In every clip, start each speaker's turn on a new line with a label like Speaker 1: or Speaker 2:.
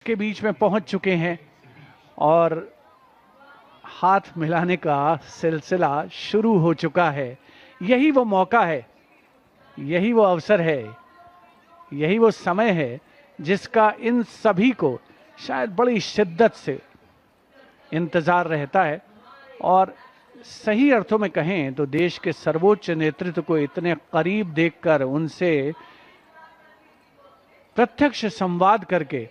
Speaker 1: के बीच में पहुंच चुके हैं और हाथ मिलाने का सिलसिला शुरू हो चुका है। यही वो मौका है, यही वो अवसर है, यही वो समय है जिसका इन सभी को शायद बड़ी शिद्दत से इंतजार रहता है। और सही अर्थों में कहें तो देश के सर्वोच्च नेतृत्व को इतने करीब देखकर, उनसे प्रत्यक्ष संवाद करके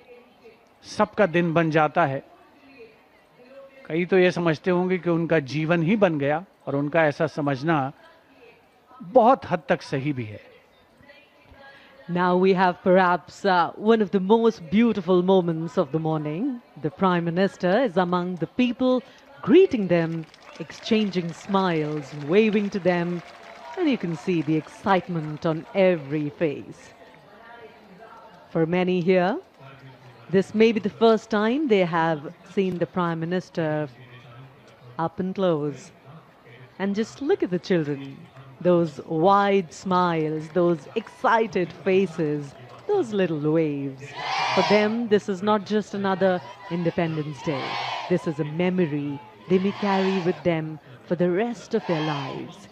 Speaker 1: सबका दिन बन जाता है। कई तो ये समझते होंगे कि उनका जीवन ही बन गया, और उनका ऐसा समझना बहुत हद तक सही भी है।
Speaker 2: Now we have perhaps one of the most beautiful moments of the morning. The Prime Minister is among the people, greeting them, exchanging smiles, waving to them, and you can see the excitement on every face. For many here, this may be the first time they have seen the Prime Minister up and close. And just look at the children. Those wide smiles, those excited faces, those little waves. For them, this is not just another Independence Day. This is a memory they may carry with them for the rest of their lives.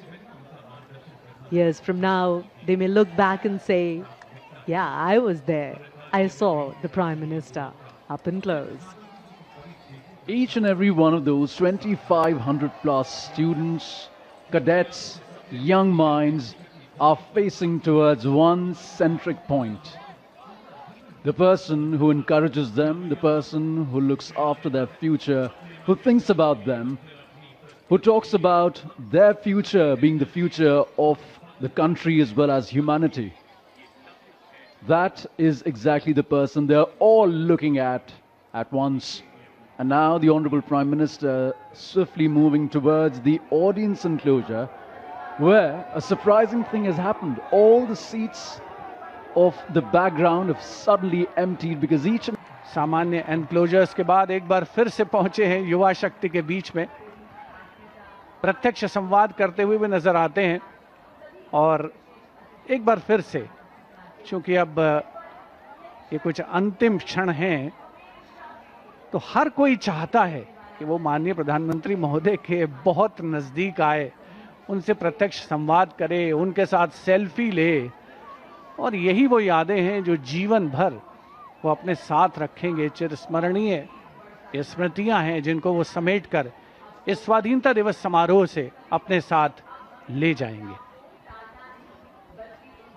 Speaker 2: Years from now, they may look back and say, yeah, I was there. I saw the Prime Minister up and close.
Speaker 3: Each and every one of those 2,500 plus students, cadets, young minds are facing towards one centric point. The person who encourages them, the person who looks after their future, who thinks about them, who talks about their future being the future of the country as well as humanity. That is exactly the person they're all looking at once. And now the Honorable Prime Minister swiftly moving towards the audience enclosure, where a surprising thing has happened. All the seats of the background have suddenly emptied because each and
Speaker 1: सामान्य enclosures के बाद एक बार फिर से पहुंचे हैं युवा शक्ति के बीच में, प्रत्यक्ष संवाद करते हुए भी नजर आते हैं। और एक बार फिर से, चूंकि अब ये कुछ अंतिम क्षण हैं, तो हर कोई चाहता है कि वो माननीय प्रधानमंत्री महोदय के बहुत नजदीक आए, उनसे प्रत्यक्ष संवाद करे, उनके साथ सेल्फी ले। और यही वो यादें हैं जो जीवन भर वो अपने साथ रखेंगे। चिरस्मरणीय ये स्मृतियां हैं जिनको वो समेटकर इस स्वाधीनता दिवस समारोह से अपने साथ ले जाएंगे।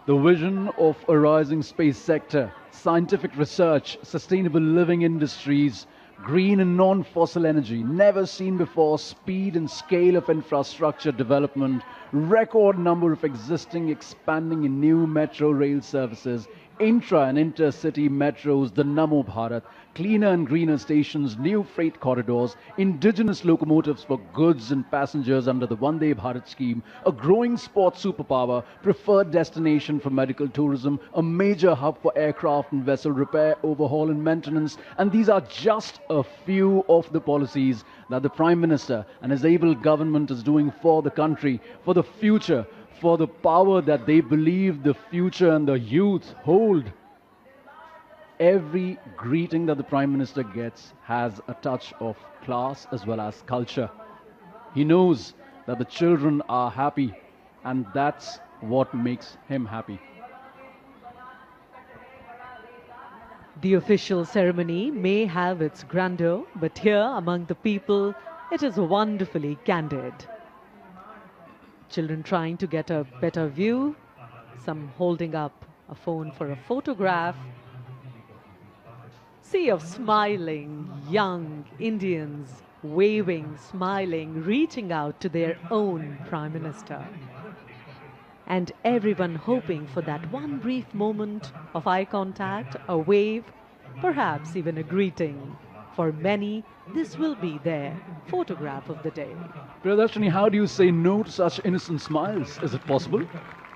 Speaker 3: the vision of a rising space sector, scientific research, sustainable living industries, green and non-fossil energy, never seen before, speed and scale of infrastructure development, record number of existing, expanding in new metro rail services, intra and intercity metros, the Namo Bharat, cleaner and greener stations, new freight corridors, indigenous locomotives for goods and passengers under the Vande Bharat scheme, a growing sports superpower, preferred destination for medical tourism, a major hub for aircraft and vessel repair, overhaul and maintenance. And these are just a few of the policies that the Prime Minister and his able government is doing for the country, for the future, for the power that they believe the future and the youth hold. Every greeting that the Prime Minister gets has a touch of class as well as culture. He knows that the children are happy, and that's what makes him happy.
Speaker 2: The official ceremony may have its grandeur, but here among the people, it is wonderfully candid. Children trying to get a better view, some holding up a phone for a photograph. Sea of smiling young Indians, waving, smiling, reaching out to their own Prime Minister. And everyone hoping for that one brief moment of eye contact, a wave, perhaps even a greeting. For many, this will be their photograph of the day.
Speaker 3: Priyadarshini, how do you say no to such innocent smiles? Is it possible?